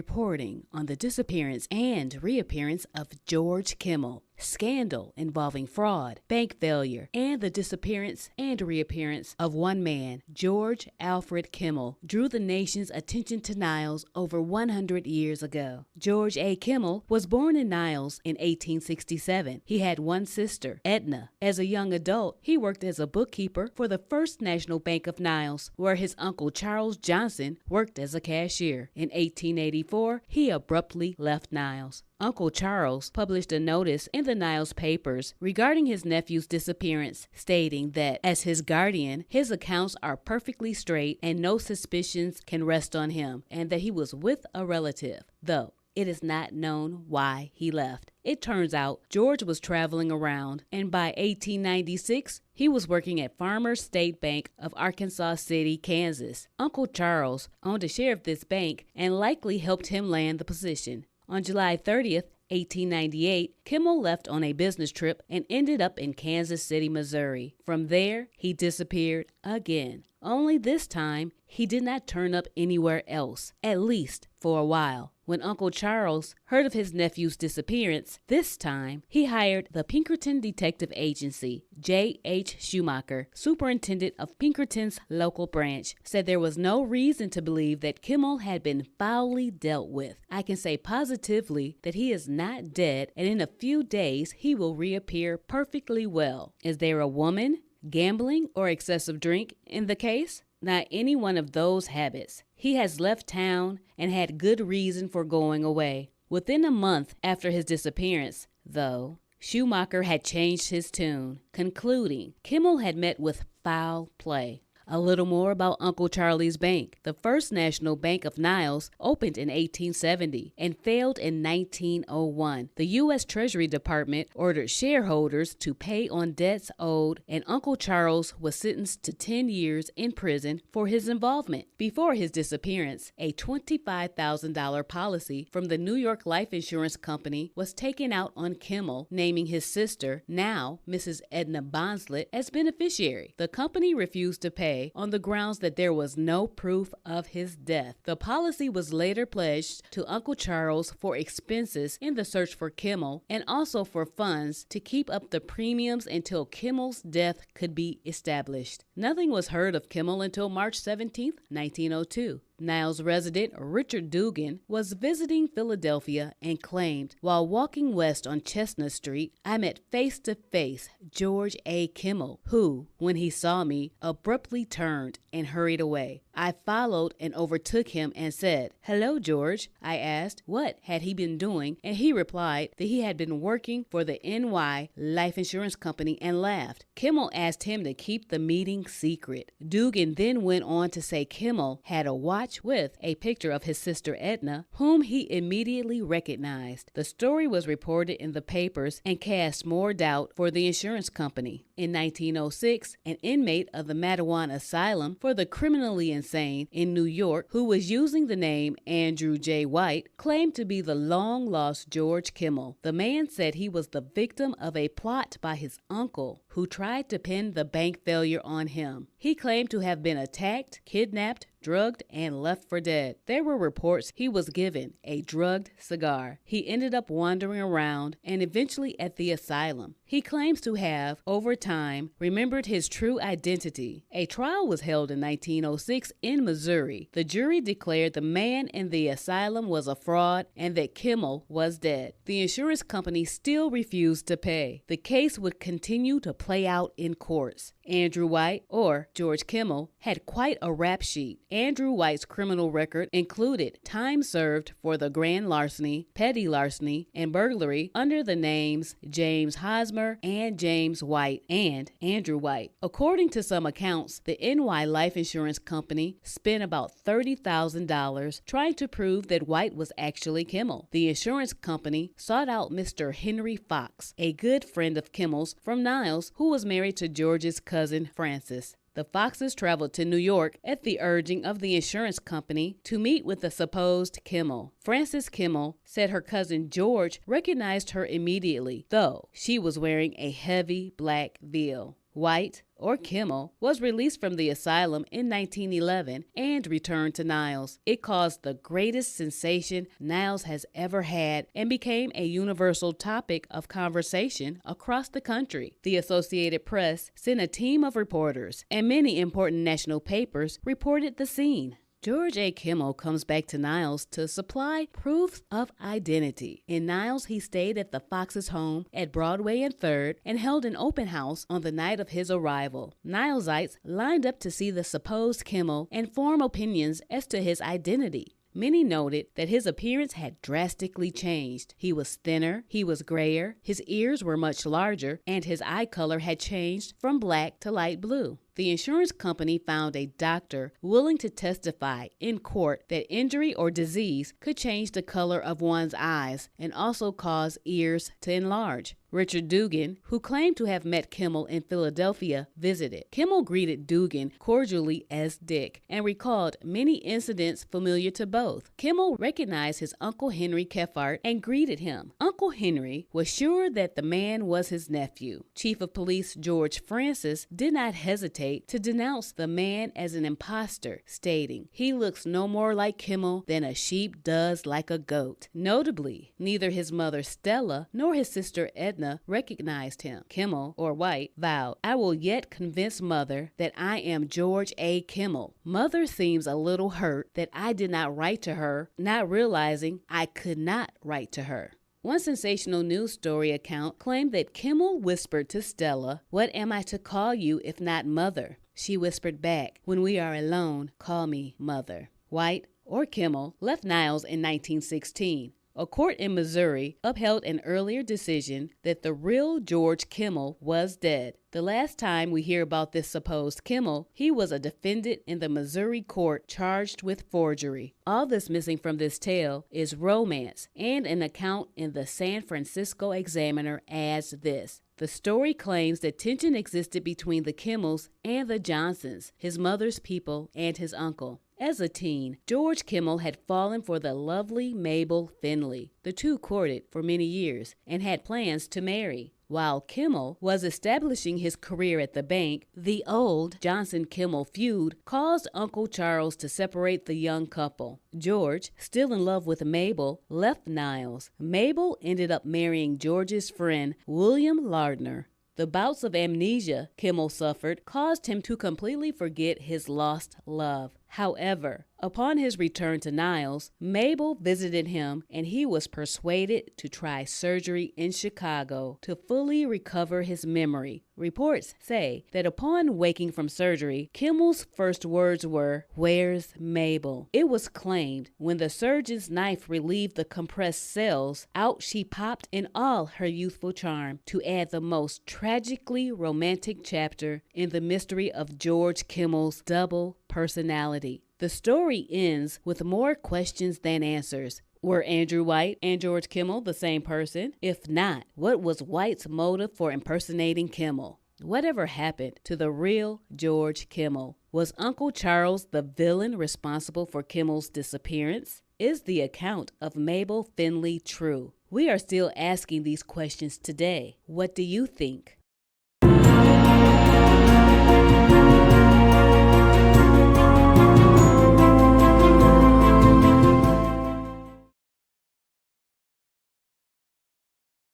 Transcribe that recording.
reporting on the disappearance and reappearance of George Kimmel. Scandal involving fraud, bank failure, and the disappearance and reappearance of one man, George Alfred Kimmel, drew the nation's attention to Niles over 100 years ago. George A. Kimmel was born in Niles in 1867. He had one sister, Edna. As a young adult, he worked as a bookkeeper for the First National Bank of Niles, where his uncle Charles Johnson worked as a cashier. In 1884, he abruptly left Niles. Uncle Charles published a notice in the Niles papers regarding his nephew's disappearance, stating that, as his guardian, his accounts are perfectly straight and no suspicions can rest on him, and that he was with a relative, though it is not known why he left. It turns out George was traveling around, and by 1896, he was working at Farmers State Bank of Arkansas City, Kansas. Uncle Charles owned a share of this bank and likely helped him land the position. On July 30th, 1898, Kimmel left on a business trip and ended up in Kansas City, Missouri. From there, he disappeared again. Only this time, he did not turn up anywhere else, at least for a while. When Uncle Charles heard of his nephew's disappearance, this time he hired the Pinkerton Detective Agency. J.H. Schumacher, superintendent of Pinkerton's local branch, said there was no reason to believe that Kimmel had been foully dealt with. I can say positively that he is not dead, and in a few days he will reappear perfectly well. Is there a woman, gambling, or excessive drink in the case? Not any one of those habits. He has left town and had good reason for going away. Within a month after his disappearance, though, Schumacher had changed his tune, concluding Kimmel had met with foul play. A little more about Uncle Charlie's Bank. The First National Bank of Niles opened in 1870 and failed in 1901. The U.S. Treasury Department ordered shareholders to pay on debts owed, and Uncle Charles was sentenced to 10 years in prison for his involvement. Before his disappearance, a $25,000 policy from the New York Life Insurance Company was taken out on Kimmel, naming his sister, now Mrs. Edna Bonslet, as beneficiary. The company refused to pay on the grounds that there was no proof of his death. The policy was later pledged to Uncle Charles for expenses in the search for Kimmel and also for funds to keep up the premiums until Kimmel's death could be established. Nothing was heard of Kimmel until March 17, 1902. Niles resident Richard Dugan was visiting Philadelphia and claimed, while walking west on Chestnut Street, I met face-to-face George A. Kimmel, who, when he saw me, abruptly turned and hurried away. I followed and overtook him and said, "Hello, George." I asked what had he been doing, and he replied that he had been working for the NY Life Insurance Company and laughed. Kimmel asked him to keep the meeting secret. Dugan then went on to say Kimmel had a watch with a picture of his sister Edna, whom he immediately recognized. The story was reported in the papers and cast more doubt for the insurance company. In 1906, an inmate of the Mattawan Asylum for the Criminally Insane in New York, who was using the name Andrew J. White, claimed to be the long-lost George Kimmel. The man said he was the victim of a plot by his uncle, who tried to pin the bank failure on him. He claimed to have been attacked, kidnapped, drugged, and left for dead. There were reports he was given a drugged cigar. He ended up wandering around and eventually at the asylum. He claims to have, over time, remembered his true identity. A trial was held in 1906 in Missouri. The jury declared the man in the asylum was a fraud and that Kimmel was dead. The insurance company still refused to pay. The case would continue to play out in courts. Andrew White, or George Kimmel, had quite a rap sheet. Andrew White's criminal record included time served for the grand larceny, petty larceny, and burglary under the names James Hosmer and James White and Andrew White. According to some accounts, the NY Life Insurance Company spent about $30,000 trying to prove that White was actually Kimmel. The insurance company sought out Mr. Henry Fox, a good friend of Kimmel's from Niles, who was married to George's cousin Francis. The Foxes traveled to New York at the urging of the insurance company to meet with the supposed Kimmel. Frances Kimmel said her cousin George recognized her immediately, though she was wearing a heavy black veil. White, or Kimmel, was released from the asylum in 1911 and returned to Niles. It caused the greatest sensation Niles has ever had and became a universal topic of conversation across the country. The Associated Press sent a team of reporters, and many important national papers reported the scene. George A. Kimmel comes back to Niles to supply proof of identity. In Niles, he stayed at the Fox's home at Broadway and 3rd and held an open house on the night of his arrival. Nilesites lined up to see the supposed Kimmel and form opinions as to his identity. Many noted that his appearance had drastically changed. He was thinner, he was grayer, his ears were much larger, and his eye color had changed from black to light blue. The insurance company found a doctor willing to testify in court that injury or disease could change the color of one's eyes and also cause ears to enlarge. Richard Dugan, who claimed to have met Kimmel in Philadelphia, visited. Kimmel greeted Dugan cordially as Dick and recalled many incidents familiar to both. Kimmel recognized his Uncle Henry Keffart and greeted him. Uncle Henry was sure that the man was his nephew. Chief of Police George Francis did not hesitate to denounce the man as an imposter, stating, "He looks no more like Kimmel than a sheep does like a goat." Notably, neither his mother Stella nor his sister Edna recognized him. Kimmel, or White, vowed, "I will yet convince Mother that I am George A. Kimmel. Mother seems a little hurt that I did not write to her, not realizing I could not write to her." One sensational news story account claimed that Kimmel whispered to Stella, "What am I to call you if not Mother?" She whispered back, "When we are alone, call me Mother." White, or Kimmel, left Niles in 1916. A court in Missouri upheld an earlier decision that the real George Kimmel was dead. The last time we hear about this supposed Kimmel, he was a defendant in the Missouri court charged with forgery. All that's missing from this tale is romance and an account in the San Francisco Examiner as this. The story claims that tension existed between the Kimmels and the Johnsons, his mother's people, and his uncle. As a teen, George Kimmel had fallen for the lovely Mabel Finley. The two courted for many years and had plans to marry. While Kimmel was establishing his career at the bank, the old Johnson-Kimmel feud caused Uncle Charles to separate the young couple. George, still in love with Mabel, left Niles. Mabel ended up marrying George's friend, William Lardner. The bouts of amnesia Kimmel suffered caused him to completely forget his lost love. However, upon his return to Niles, Mabel visited him and he was persuaded to try surgery in Chicago to fully recover his memory. Reports say that upon waking from surgery, Kimmel's first words were, "Where's Mabel?" It was claimed when the surgeon's knife relieved the compressed cells, out she popped in all her youthful charm to add the most tragically romantic chapter in the mystery of George Kimmel's double personality. The story ends with more questions than answers. Were Andrew White and George Kimmel the same person? If not, what was White's motive for impersonating Kimmel? Whatever happened to the real George Kimmel? Was Uncle Charles the villain responsible for Kimmel's disappearance? Is the account of Mabel Finley true? We are still asking these questions today. What do you think?